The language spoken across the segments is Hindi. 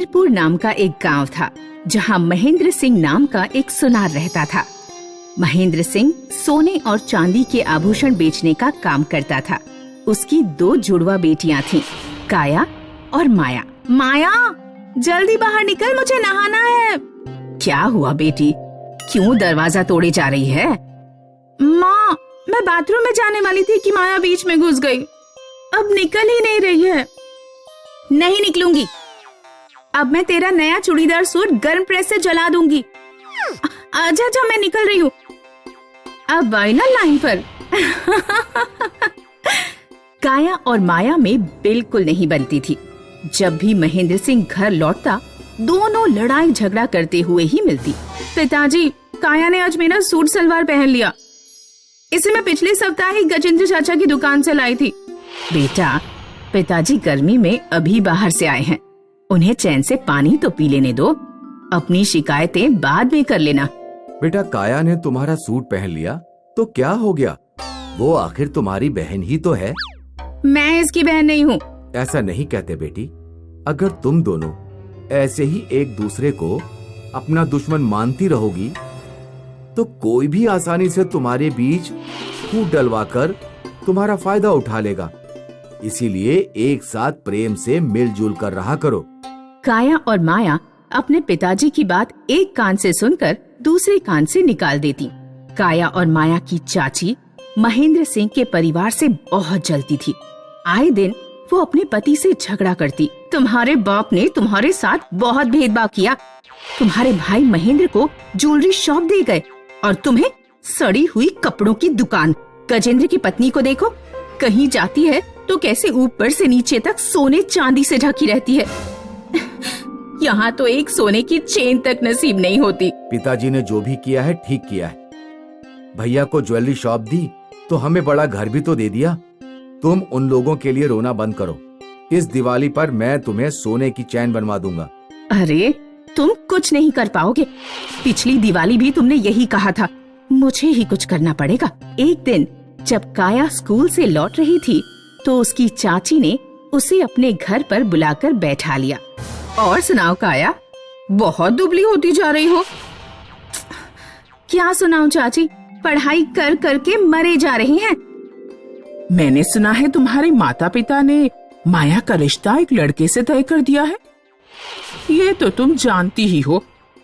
मीरपुर नाम का एक गांव था जहां महेंद्र सिंह नाम का एक सुनार रहता था। महेंद्र सिंह सोने और चांदी के आभूषण बेचने का काम करता था। उसकी 2 जुड़वा बेटियां थीं, काया और माया। माया, जल्दी बाहर निकल, मुझे नहाना है। क्या हुआ बेटी, क्यों दरवाजा तोड़े जा रही है? माँ, मैं बाथरूम में जाने वाली थी कि माया बीच में घुस गई। अब निकल ही नहीं रही है। नहीं निकलूंगी। अब मैं तेरा नया चूड़ीदार सूट गर्म प्रेस से जला दूंगी। आजा आजा, मैं निकल रही हूँ। अब आई ना लाइन पर। काया और माया में बिल्कुल नहीं बनती थी। जब भी महेंद्र सिंह घर लौटता, दोनों लड़ाई झगड़ा करते हुए ही मिलती। पिताजी, काया ने आज मेरा सूट सलवार पहन लिया। इसे मैं पिछले सप्ताह ही गजेंद्र चाचा की दुकान से लाई थी। बेटा, पिताजी गर्मी में अभी बाहर से आए हैं, उन्हें चैन से पानी तो पी लेने दो। अपनी शिकायतें बाद में कर लेना। बेटा, काया ने तुम्हारा सूट पहन लिया तो क्या हो गया? वो आखिर तुम्हारी बहन ही तो है। मैं इसकी बहन नहीं हूँ। ऐसा नहीं कहते बेटी। अगर तुम दोनों ऐसे ही एक दूसरे को अपना दुश्मन मानती रहोगी तो कोई भी आसानी से तुम्हारे बीच फूट डलवाकर तुम्हारा फायदा उठा लेगा। इसीलिए एक साथ प्रेम से मिलजुल कर रहा करो। काया और माया अपने पिताजी की बात एक कान से सुनकर दूसरे कान से निकाल देती। काया और माया की चाची महेंद्र सिंह के परिवार से बहुत जलती थी। आए दिन वो अपने पति से झगड़ा करती। तुम्हारे बाप ने तुम्हारे साथ बहुत भेदभाव किया। तुम्हारे भाई महेंद्र को ज्वेलरी शॉप दे गए और तुम्हें सड़ी हुई कपड़ों की दुकान। गजेंद्र की पत्नी को देखो, कहीं जाती है तो कैसे ऊपर से नीचे तक सोने चांदी से ढकी रहती है। यहाँ तो एक सोने की चेन तक नसीब नहीं होती। पिताजी ने जो भी किया है ठीक किया है। भैया को ज्वेलरी शॉप दी तो हमें बड़ा घर भी तो दे दिया। तुम उन लोगों के लिए रोना बंद करो। इस दिवाली पर मैं तुम्हें सोने की चैन बनवा दूंगा। अरे, तुम कुछ नहीं कर पाओगे। पिछली दिवाली भी तुमने यही कहा था। मुझे ही कुछ करना पड़ेगा। एक दिन जब काया स्कूल से लौट रही थी तो उसकी चाची ने उसे अपने घर पर बुलाकर बैठा लिया। और सुनाओ काया, बहुत दुबली होती जा रही हो। क्या सुनाऊं चाची, पढ़ाई कर कर के मरे जा रही हैं। मैंने सुना है तुम्हारे माता पिता ने माया का रिश्ता एक लड़के से तय कर दिया है। ये तो तुम जानती ही हो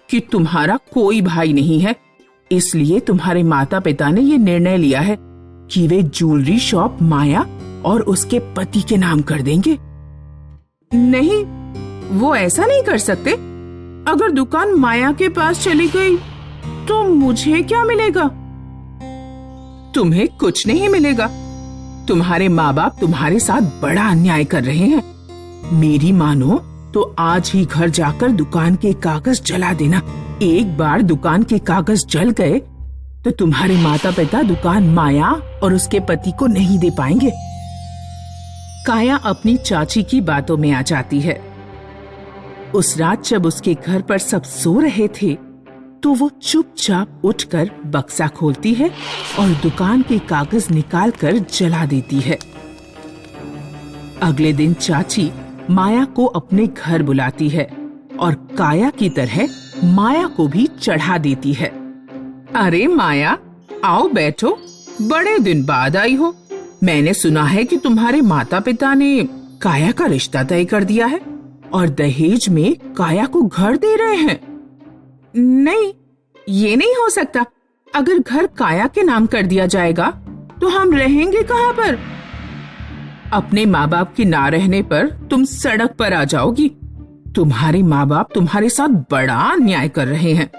कि तुम्हारा कोई भाई नहीं है, इसलिए तुम्हारे माता पिता ने ये निर्णय लिया है कि वे ज्वेलरी शॉप माया और उसके पति के नाम कर देंगे। नहीं, वो ऐसा नहीं कर सकते। अगर दुकान माया के पास चली गई तो मुझे क्या मिलेगा? तुम्हें कुछ नहीं मिलेगा। तुम्हारे माँ बाप तुम्हारे साथ बड़ा अन्याय कर रहे हैं। मेरी मानो तो आज ही घर जाकर दुकान के कागज जला देना। एक बार दुकान के कागज जल गए तो तुम्हारे माता पिता दुकान माया और उसके पति को नहीं दे पाएंगे। काया अपनी चाची की बातों में आ जाती है। उस रात जब उसके घर पर सब सो रहे थे तो वो चुपचाप उठकर बक्सा खोलती है और दुकान के कागज निकालकर जला देती है। अगले दिन चाची माया को अपने घर बुलाती है और काया की तरह माया को भी चढ़ा देती है। अरे माया, आओ बैठो, बड़े दिन बाद आई हो। मैंने सुना है कि तुम्हारे माता पिता ने काया का रिश्ता तय कर दिया है और दहेज में काया को घर दे रहे हैं। नहीं, ये नहीं हो सकता। अगर घर काया के नाम कर दिया जाएगा तो हम रहेंगे कहाँ पर? अपने माँ बाप के ना रहने पर तुम सड़क पर आ जाओगी। तुम्हारे माँ बाप तुम्हारे साथ बड़ा अन्याय कर रहे हैं।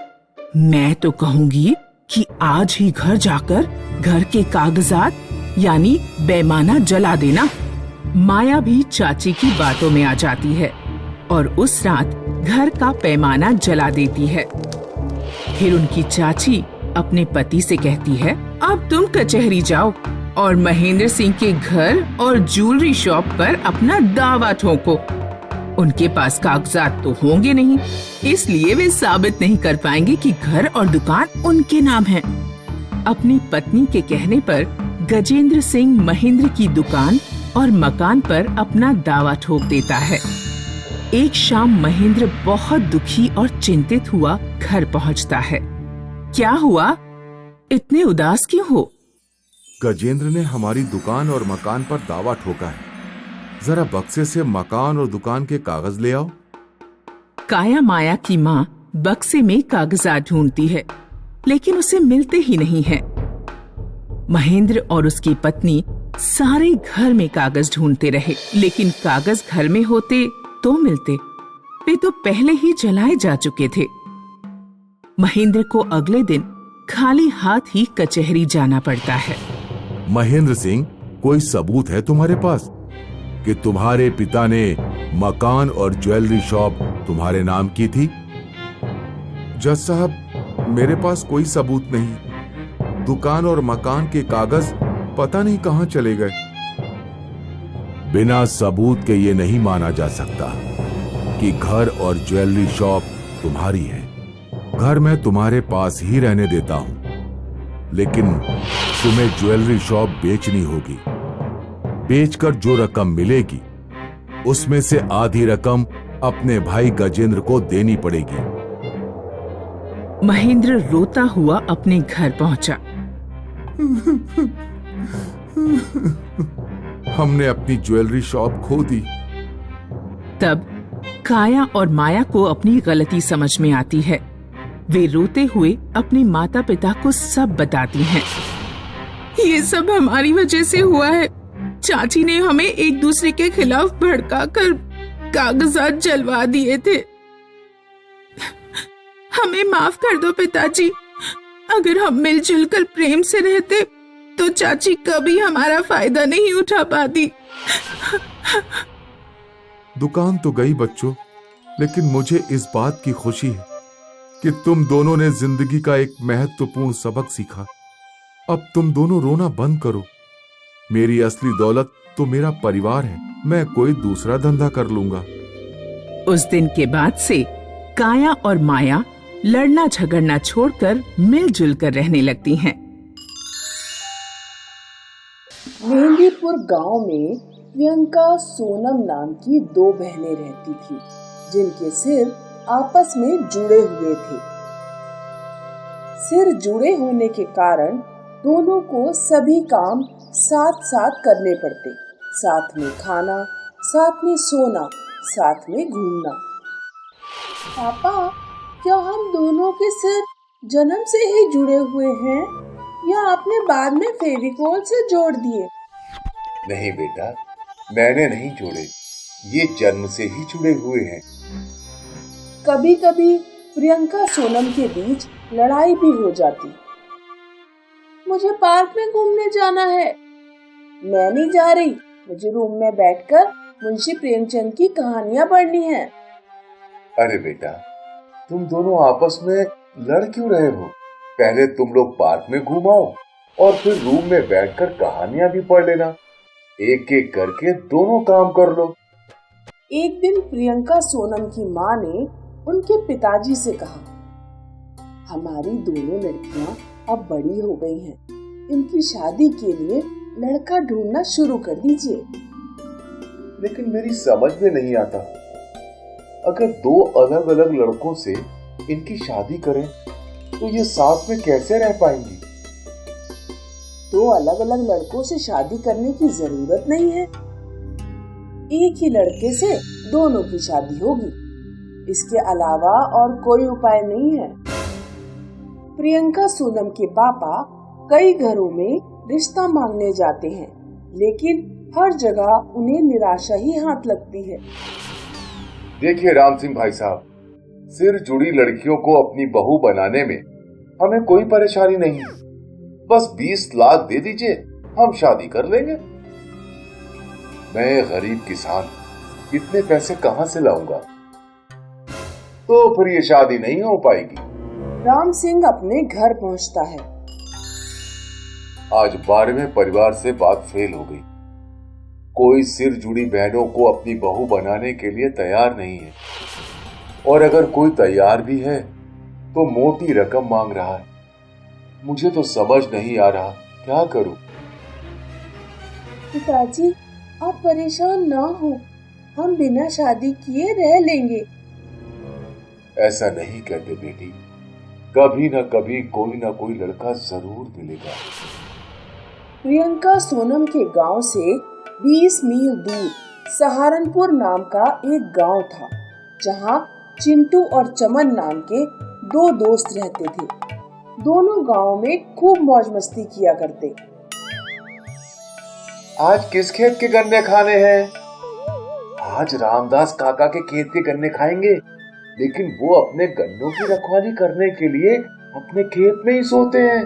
मैं तो कहूँगी कि आज ही घर जाकर घर के कागजात यानी बेमाना जला देना। माया भी चाची की बातों में आ जाती है और उस रात घर का पैमाना जला देती है। फिर उनकी चाची अपने पति से कहती है, अब तुम कचहरी जाओ और महेंद्र सिंह के घर और ज्वेलरी शॉप पर अपना दावा ठोको। उनके पास कागजात तो होंगे नहीं, इसलिए वे साबित नहीं कर पाएंगे कि घर और दुकान उनके नाम है। अपनी पत्नी के कहने पर गजेंद्र सिंह महेंद्र की दुकान और मकान पर अपना दावा ठोक देता है। एक शाम महेंद्र बहुत दुखी और चिंतित हुआ घर पहुंचता है। क्या हुआ? इतने उदास क्यों हो? गजेंद्र ने हमारी दुकान और मकान पर दावा ठोका है। जरा बक्से से मकान और दुकान के कागज ले आओ। काया माया की माँ बक्से में कागजात ढूंढती है, लेकिन उसे मिलते ही नहीं है। महेंद्र और उसकी पत्नी सारे घर में कागज ढूंढते रहे, लेकिन कागज घर में होते तो मिलते, वे तो पहले ही जलाए जा चुके थे। महेंद्र को अगले दिन खाली हाथ ही कचहरी जाना पड़ता है। महेंद्र सिंह, कोई सबूत है तुम्हारे पास कि तुम्हारे पिता ने मकान और ज्वेलरी शॉप तुम्हारे नाम की थी? जज साहब, मेरे पास कोई सबूत नहीं। दुकान और मकान के कागज पता नहीं कहां चले गए। बिना सबूत के ये नहीं माना जा सकता कि घर और ज्वेलरी शॉप तुम्हारी है। घर मैं तुम्हारे पास ही रहने देता हूं, लेकिन तुम्हें ज्वेलरी शॉप बेचनी होगी। बेचकर जो रकम मिलेगी उसमें से आधी रकम अपने भाई गजेंद्र को देनी पड़ेगी। महेंद्र रोता हुआ अपने घर पहुंचा। हमने अपनी ज्वेलरी शॉप खो दी। तब काया और माया को अपनी गलती समझ में आती है। वे रोते हुए अपने माता पिता को सब बताती हैं। ये सब हमारी वजह से हुआ है। चाची ने हमें एक दूसरे के खिलाफ भड़काकर कागजात जलवा दिए थे। हमें माफ कर दो पिताजी। अगर हम मिलजुल कर प्रेम से रहते तो चाची कभी हमारा फायदा नहीं उठा पाती। दुकान तो गई बच्चों, लेकिन मुझे इस बात की खुशी है कि तुम दोनों ने जिंदगी का एक महत्वपूर्ण सबक सीखा। अब तुम दोनों रोना बंद करो। मेरी असली दौलत तो मेरा परिवार है। मैं कोई दूसरा धंधा कर लूंगा। उस दिन के बाद से काया और माया लड़ना झगड़ना छोड़कर मिलजुल कर रहने लगती हैं। मेहंदीपुर गांव में प्रियंका सोनम नाम की दो बहनें रहती थी, जिनके सिर आपस में जुड़े हुए थे। सिर जुड़े होने के कारण दोनों को सभी काम साथ साथ करने पड़ते। साथ में खाना, साथ में सोना, साथ में घूमना। पापा, क्या हम दोनों के सिर जन्म से ही जुड़े हुए हैं या आपने बाद में फेविकोल से जोड़ दिए? नहीं बेटा, मैंने नहीं जोड़े, ये जन्म से ही जुड़े हुए हैं। कभी कभी प्रियंका सोनम के बीच लड़ाई भी हो जाती। मुझे पार्क में घूमने जाना है। मैं नहीं जा रही, मुझे रूम में बैठकर मुंशी प्रेमचंद की कहानियां पढ़नी है। अरे बेटा, तुम दोनों आपस में लड़ क्यों रहे हो? पहले तुम लोग पार्क में घूमाओ और फिर रूम में बैठकर कहानियां भी पढ़ लेना। एक एक करके दोनों काम कर लो। एक दिन प्रियंका सोनम की माँ ने उनके पिताजी से कहा, हमारी दोनों लड़कियां अब बड़ी हो गई हैं, इनकी शादी के लिए लड़का ढूंढना शुरू कर दीजिए। लेकिन मेरी समझ में नहीं आता, अगर दो अलग अलग लड़कों से इनकी शादी करें तो ये साथ में कैसे रह पाएंगी? दो अलग अलग लड़कों से शादी करने की जरूरत नहीं है। एक ही लड़के से दोनों की शादी होगी। इसके अलावा और कोई उपाय नहीं है। प्रियंका सोनम के पापा कई घरों में रिश्ता मांगने जाते हैं, लेकिन हर जगह उन्हें निराशा ही हाथ लगती है। देखिए राम सिंह भाई साहब, सिर जुड़ी लड़कियों को अपनी बहू बनाने में हमें कोई परेशानी नहीं। बस 20 लाख दे दीजिए, हम शादी कर लेंगे। मैं गरीब किसान, इतने पैसे कहां से लाऊंगा? तो फिर ये शादी नहीं हो पाएगी। राम सिंह अपने घर पहुंचता है। आज 12वें परिवार से बात फेल हो गई। कोई सिर जुड़ी बहनों को अपनी बहू बनाने के लिए तैयार नहीं है, और अगर कोई तैयार भी है तो मोटी रकम मांग रहा है। मुझे तो समझ नहीं आ रहा क्या करूं। पिताजी, आप परेशान ना हो, हम बिना शादी किए रह लेंगे। ऐसा नहीं कहते बेटी, कभी न कभी कोई ना कोई लड़का जरूर मिलेगा। प्रियंका सोनम के गांव से 20 मील दूर सहारनपुर नाम का एक गांव था, जहां चिंटू और चमन नाम के दो दोस्त रहते थे। दोनों गांव में खूब मौज मस्ती किया करते। आज किस खेत के गन्ने खाने हैं? आज रामदास काका के खेत के गन्ने खाएंगे, लेकिन वो अपने गन्नों की रखवाली करने के लिए अपने खेत में ही सोते हैं।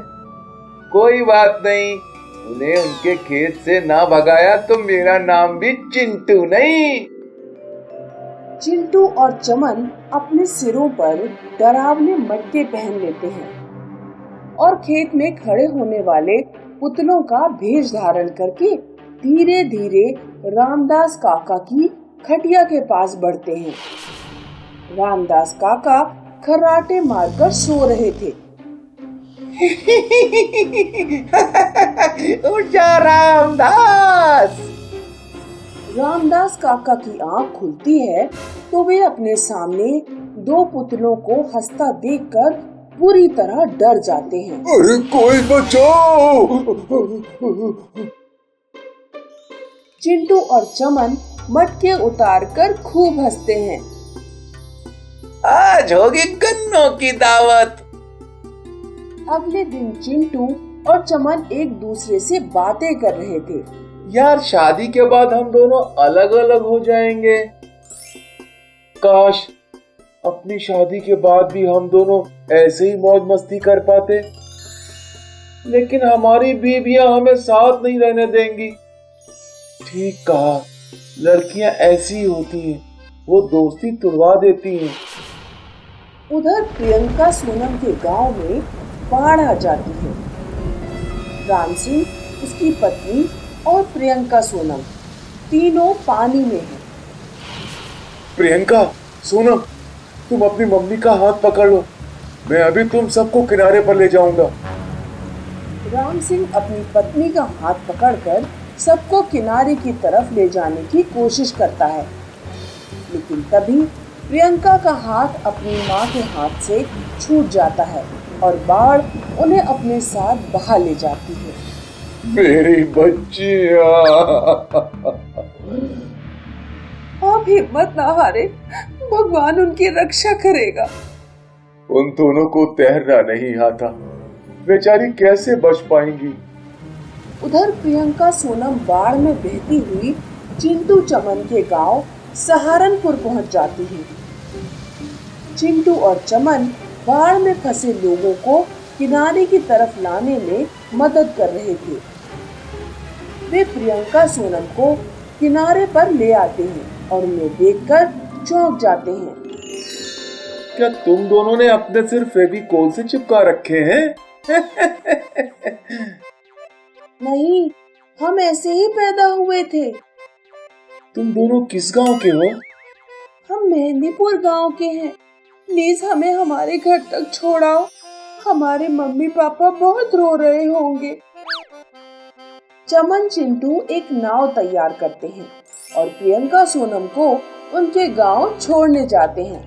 कोई बात नहीं, उन्हें उनके खेत से ना भगाया तो मेरा नाम भी चिंटू नहीं। चिंटू और चमन अपने सिरों पर डरावने मटके पहन लेते हैं और खेत में खड़े होने वाले पुतलों का भेष धारण करके धीरे धीरे रामदास काका की खटिया के पास बढ़ते हैं। रामदास काका खर्राटे मारकर सो रहे थे। उठ जा रामदास। रामदास काका की आंख खुलती है तो वे अपने सामने दो पुतलों को हंसता देखकर पूरी तरह डर जाते हैं। अरे कोई बचाओ। चिंटू और चमन मटके उतारकर खूब हंसते हैं। आज होगी गन्नों की दावत। अगले दिन चिंटू और चमन एक दूसरे से बातें कर रहे थे। यार, शादी के बाद हम दोनों अलग अलग हो जाएंगे। काश अपनी शादी के बाद भी हम दोनों ऐसे ही मौज मस्ती कर पाते, लेकिन हमारी बीवियां हमें साथ नहीं रहने देंगी। ठीक कहा, लड़कियां ऐसी ही होती हैं, वो दोस्ती तुड़वा देती हैं। उधर प्रियंका सोनम के गांव में बाढ़ आ जाती है। राम सिंह, उसकी पत्नी और प्रियंका सोनम तीनों पानी में हैं। प्रियंका, सोनम, तुम अपनी मम्मी का हाथ पकड़ लो, मैं अभी तुम सबको किनारे पर ले जाऊंगा। राम सिंह अपनी पत्नी का हाथ पकड़कर सबको किनारे की तरफ ले जाने की कोशिश करता है, लेकिन तभी प्रियंका का हाथ अपनी माँ के हाथ से छूट जाता है और बाढ़ उन्हें अपने साथ बहा ले जाती है। मेरी बच्चियां। आप हिम्मत ना हारे, भगवान उनकी रक्षा करेगा। उन दोनों को तैरना नहीं आता, बेचारी कैसे बच पाएंगी। उधर प्रियंका सोनम बाढ़ में बहती हुई चिंटू चमन के गांव सहारनपुर पहुंच जाती है। चिंटू और चमन बाढ़ में फंसे लोगों को किनारे की तरफ लाने में मदद कर रहे थे। वे प्रियंका सोनम को किनारे पर ले आते हैं और उन्हें देखकर चौंक जाते हैं। क्या तुम दोनों ने अपने सिर फेविकोल से चिपका रखे हैं? नहीं, हम ऐसे ही पैदा हुए थे। तुम दोनों किस गांव के हो? हम मेहंदीपुर गांव के हैं। प्लीज हमें हमारे घर तक छोड़ाओ, हमारे मम्मी पापा बहुत रो रहे होंगे। चमन चिंटू एक नाव तैयार करते हैं और प्रियंका सोनम को उनके गांव छोड़ने जाते हैं,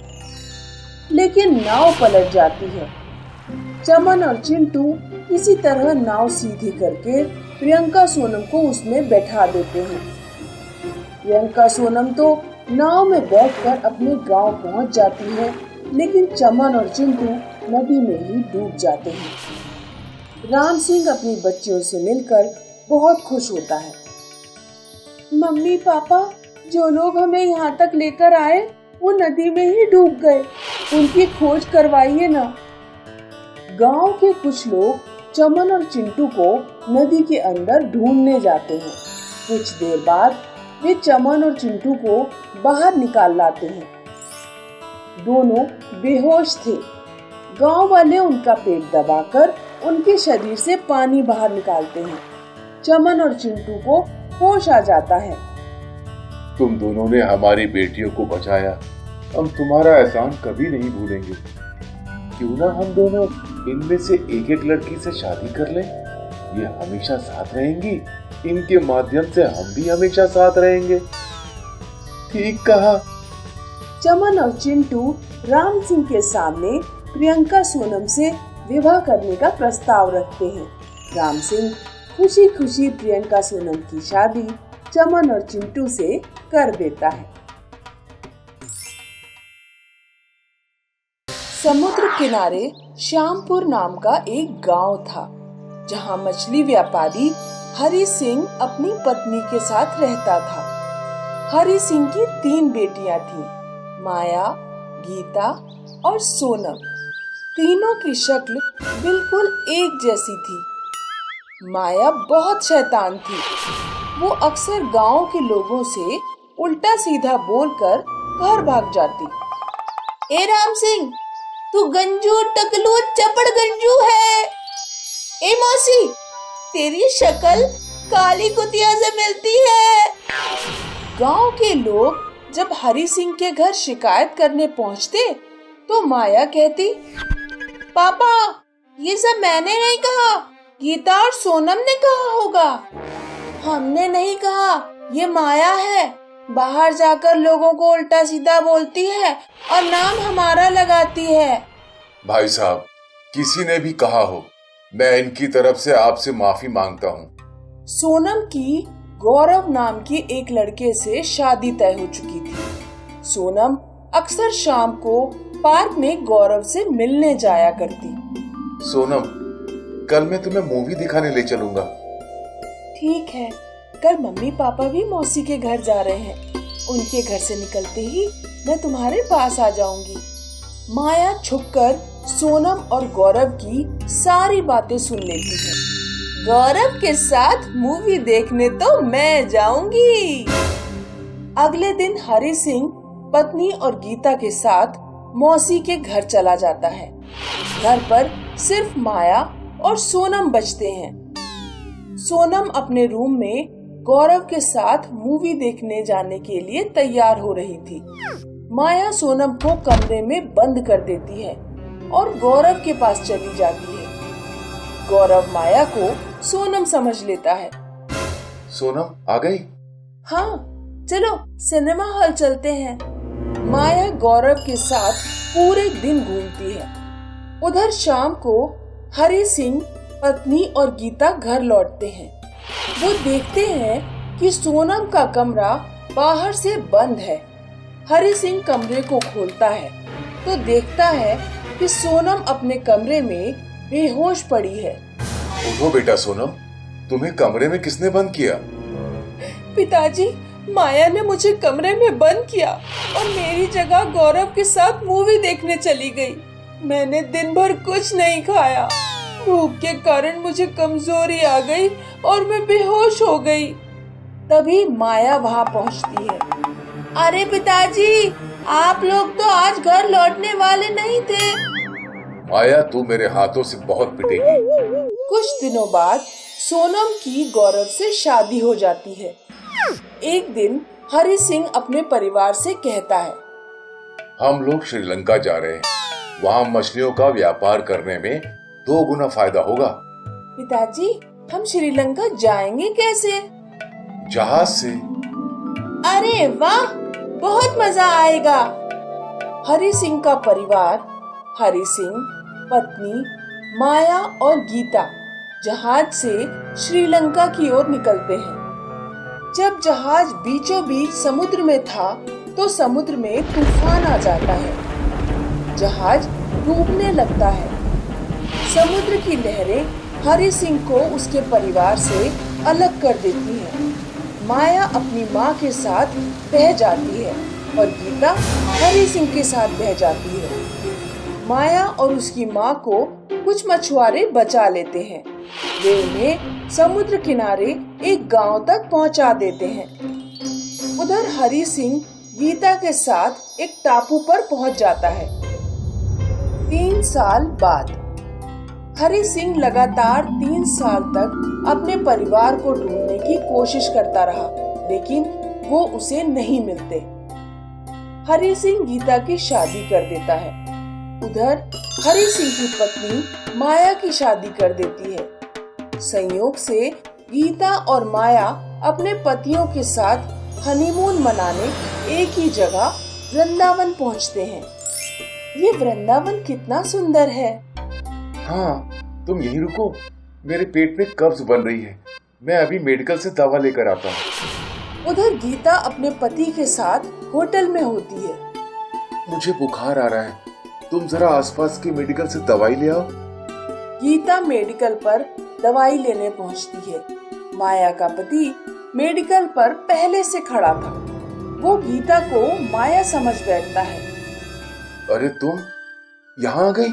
लेकिन नाव पलट जाती है। चमन और चिंटू किसी तरह नाव सीधी करके प्रियंका सोनम को उसमें बैठा देते हैं। प्रियंका सोनम तो नाव में बैठकर अपने गांव पहुंच जाती है, लेकिन चमन और चिंटू नदी में ही डूब जाते हैं। राम सिंह अपनी बच्चियों से मिलकर बहुत खुश होता है। मम्मी पापा, जो लोग हमें यहाँ तक लेकर आए वो नदी में ही डूब गए, उनकी खोज करवाइए ना। गांव के कुछ लोग चमन और चिंटू को नदी के अंदर ढूंढने जाते हैं। कुछ देर बाद वे चमन और चिंटू को बाहर निकाल लाते हैं। दोनों बेहोश थे। गांव वाले उनका पेट दबाकर उनके शरीर से पानी बाहर निकालते हैं। चमन और चिंटू को होश आ जाता है। तुम दोनों ने हमारी बेटियों को बचाया, हम तुम्हारा एहसान कभी नहीं भूलेंगे। क्यों ना हम दोनों इनमें से एक एक लड़की से शादी कर लें? ये हमेशा साथ रहेंगी, इनके माध्यम से हम भी हमेशा साथ रहेंगे। ठीक कहा। चमन और चिंटू राम सिंह के सामने प्रियंका सोनम से विवाह करने का प्रस्ताव रखते हैं। राम सिंह खुशी खुशी प्रियंका सोनम की शादी चमन और चिंटू से कर देता है। समुद्र किनारे श्यामपुर नाम का एक गांव था, जहां मछली व्यापारी हरि सिंह अपनी पत्नी के साथ रहता था। हरि सिंह की 3 बेटियां थीं, माया, गीता और सोनम। तीनों की शक्ल बिल्कुल एक जैसी थी। माया बहुत शैतान थी। वो अक्सर गांव के लोगों से उल्टा सीधा बोलकर घर भाग जाती। ए राम सिंह, तू गंजू टकलू चपड़ गंजू है। ए मौसी, तेरी शक्ल काली कुतिया से मिलती है। गांव के लोग जब हरि सिंह के घर शिकायत करने पहुंचते तो माया कहती, पापा ये सब मैंने नहीं कहा, गीता और सोनम ने कहा होगा। हमने नहीं कहा, ये माया है। बाहर जाकर लोगों को उल्टा सीधा बोलती है और नाम हमारा लगाती है। भाई साहब, किसी ने भी कहा हो, मैं इनकी तरफ से आपसे माफी मांगता हूँ। सोनम की गौरव नाम की एक लड़के से शादी तय हो चुकी थी। सोनम अक्सर शाम को पार्क में गौरव से मिलने जाया करती। सोनम, कल मैं तुम्हें मूवी दिखाने ले चलूंगा। ठीक है, कल मम्मी पापा भी मौसी के घर जा रहे हैं। उनके घर से निकलते ही मैं तुम्हारे पास आ जाऊंगी। माया छुपकर सोनम और गौरव की सारी बातें सुन लेती है। गौरव के साथ मूवी देखने तो मैं जाऊंगी। अगले दिन हरि सिंह पत्नी और गीता के साथ मौसी के घर चला जाता है। घर पर सिर्फ माया और सोनम बचते हैं। सोनम अपने रूम में गौरव के साथ मूवी देखने जाने के लिए तैयार हो रही थी। माया सोनम को कमरे में बंद कर देती है और गौरव के पास चली जाती है। गौरव माया को सोनम समझ लेता है। सोनम आ गई? हाँ, चलो सिनेमा हॉल चलते हैं। माया गौरव के साथ पूरे दिन घूमती है। उधर शाम को हरि सिंह, पत्नी और गीता घर लौटते हैं। वो देखते हैं कि सोनम का कमरा बाहर से बंद है। हरि सिंह कमरे को खोलता है तो देखता है कि सोनम अपने कमरे में बेहोश पड़ी है। उठो बेटा सोनम, तुम्हें कमरे में किसने बंद किया? पिताजी, माया ने मुझे कमरे में बंद किया और मेरी जगह गौरव के साथ मूवी देखने चली गई। मैंने दिन भर कुछ नहीं खाया। भूख के कारण मुझे कमजोरी आ गई और मैं बेहोश हो गई। तभी माया वहाँ पहुँचती है। अरे पिताजी, आप लोग तो आज घर लौटने वाले नहीं थे। माया, तू मेरे हाथों से बहुत पिटेगी। कुछ दिनों बाद सोनम की गौरव से शादी हो जाती है। एक दिन हरि सिंह अपने परिवार से कहता है, हम लोग श्रीलंका जा रहे हैं। वहाँ मछलियों का व्यापार करने में 2 गुना फायदा होगा। पिताजी, हम श्रीलंका जाएंगे कैसे? जहाज से। अरे वाह, बहुत मजा आएगा। हरि सिंह का परिवार, हरि सिंह, पत्नी, माया और गीता जहाज से श्रीलंका की ओर निकलते हैं। जब जहाज बीचों बीच समुद्र में था तो समुद्र में तूफान आ जाता है। जहाज डूबने लगता है। समुद्र की लहरें हरि सिंह को उसके परिवार से अलग कर देती हैं। माया अपनी माँ के साथ बह जाती है और गीता हरि सिंह के साथ बह जाती है। माया और उसकी माँ को कुछ मछुआरे बचा लेते हैं। वे उन्हें समुद्र किनारे एक गांव तक पहुंचा देते हैं। उधर हरि सिंह गीता के साथ एक टापू पर पहुंच जाता है। 3 साल बाद हरि सिंह लगातार 3 साल तक अपने परिवार को ढूंढने की कोशिश करता रहा, लेकिन वो उसे नहीं मिलते। हरि सिंह गीता की शादी कर देता है। उधर हरि सिंह की पत्नी माया की शादी कर देती है। संयोग से गीता और माया अपने पतियों के साथ हनीमून मनाने एक ही जगह वृंदावन पहुंचते हैं। ये वृंदावन कितना सुंदर है। हाँ, तुम यहीं रुको, मेरे पेट में कब्ज बन रही है, मैं अभी मेडिकल से दवा लेकर आता हूँ। उधर गीता अपने पति के साथ होटल में होती है। मुझे बुखार आ रहा है, तुम जरा आसपास के मेडिकल से दवाई ले आओ। गीता मेडिकल पर दवाई लेने पहुंचती है। माया का पति मेडिकल पर पहले से खड़ा था। वो गीता को माया समझ बैठता है। अरे तुम यहाँ आ गई?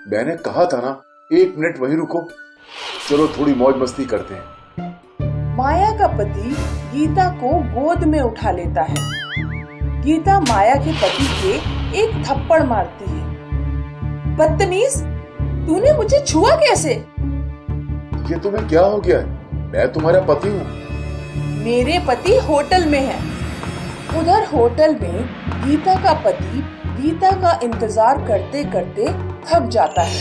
मैंने कहा था ना, 1 मिनट वहीं रुको, चलो थोड़ी मौज मस्ती करते हैं। माया का पति गीता को गोद में उठा लेता है। गीता माया के पति के एक थप्पड़ मारती है। बदतमीज, तूने मुझे छुआ कैसे? ये तुम्हें क्या हो गया? मैं तुम्हारा पति हूँ। मेरे पति होटल में है। उधर होटल में गीता का पति गीता का इंतजार करते करते थक जाता है।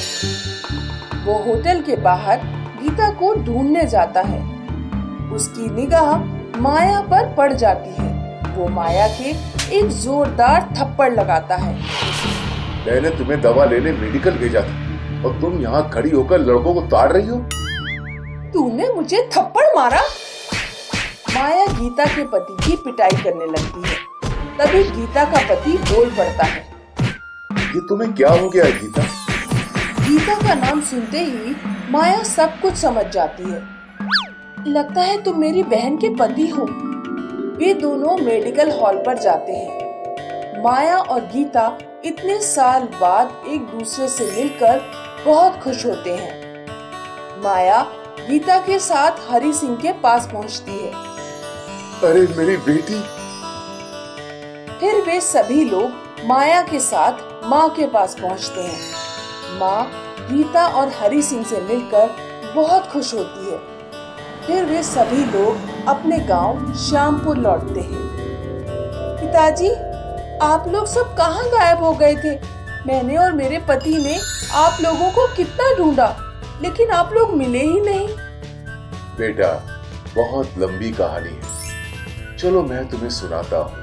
वो होटल के बाहर गीता को ढूंढने जाता है। उसकी निगाह माया पर पड़ जाती है। वो माया के एक जोरदार थप्पड़ लगाता है। मैंने तुम्हें दवा लेने मेडिकल भेजा था और तुम यहाँ खड़ी होकर लड़कों को ताड़ रही हो। तूने मुझे थप्पड़ मारा? माया गीता के पति की पिटाई करने लगती है। तभी गीता का पति बोल पड़ता है। ये तुम्हें क्या हो गया है गीता? गीता का नाम सुनते ही माया सब कुछ समझ जाती है। लगता है तुम मेरी बहन के पति हो। वे दोनों मेडिकल हॉल पर जाते हैं। माया और गीता इतने साल बाद एक दूसरे से मिलकर बहुत खुश होते हैं। माया गीता के साथ हरि सिंह के पास पहुंचती है। अरे मेरी बेटी। फिर वे सभी लोग माया के साथ माँ के पास पहुंचते हैं। माँ गीता और हरि सिंह से मिलकर बहुत खुश होती है। फिर वे सभी लोग अपने गांव श्यामपुर लौटते हैं। पिताजी, आप लोग सब कहाँ गायब हो गए थे? मैंने और मेरे पति ने आप लोगों को कितना ढूंढा, लेकिन आप लोग मिले ही नहीं। बेटा, बहुत लंबी कहानी है, चलो मैं तुम्हें सुनाता हूँ।